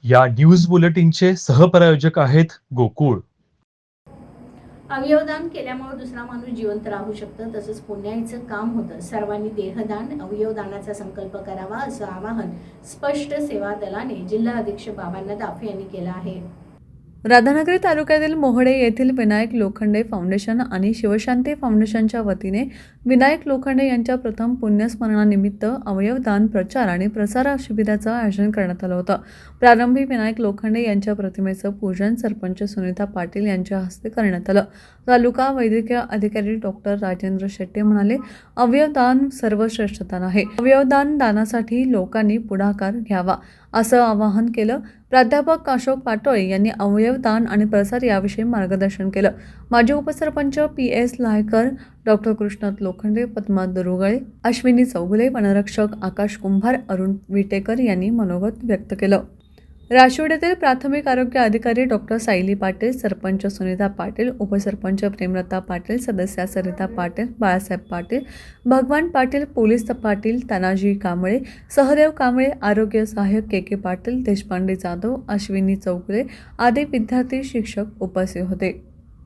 या न्यूज बुलेटिनचे सहप्रायोजक आहेत गोकुळ. अवयवदान केल्यामुळे दुसरा माणूस जिवंत राहू शकतं, तसंच पुण्याईचं काम होतं. सर्वांनी देहदान, अवयवदानाचा संकल्प करावा असं आवाहन स्पष्ट सेवा दलाने जिल्हा अधीक्षक बाबांना दाफे यांनी केलं आहे. राधानगरी तालुक्यातील मोहडे येथील विनायक लोखंडे फाउंडेशन आणि शिवशांती फाउंडेशनच्या वतीने विनायक लोखंडे यांच्या प्रथम पुण्यस्मरणानिमित्त अवयवदान प्रचार आणि प्रसार शिबिराचं आयोजन करण्यात आलं होतं. प्रारंभी विनायक लोखंडे यांच्या प्रतिमेचं पूजन सरपंच सुनीता पाटील यांच्या हस्ते करण्यात आलं. तालुका वैद्यकीय अधिकारी डॉक्टर राजेंद्र शेट्टे म्हणाले, अवयवदान सर्वश्रेष्ठदान आहे. अवयवदान दानासाठी लोकांनी पुढाकार घ्यावा असं आवाहन केलं. प्राध्यापक अशोक पाटोळे यांनी अवयवदान आणि प्रसार याविषयी मार्गदर्शन केलं. माजी उपसरपंच PS लायकर, डॉक्टर कृष्णात लोखंडे, पद्मा दुरुगळे, अश्विनी चौगुले, वनरक्षक आकाश कुंभार, अरुण विटेकर यांनी मनोगत व्यक्त केलं. राशिवड येथील प्राथमिक आरोग्य अधिकारी डॉक्टर सायली पाटील, सरपंच सुनीता पाटील, उपसरपंच प्रेमलता पाटील, सदस्या सरिता पाटील, बाळासाहेब पाटील, भगवान पाटील, पोलीस पाटील, तानाजी कांबळे, सहदेव कांबळे, आरोग्य सहाय्यक KK पाटील, देशपांडे जाधव, अश्विनी चौगुले आदी विद्यार्थी शिक्षक उपस्थित होते.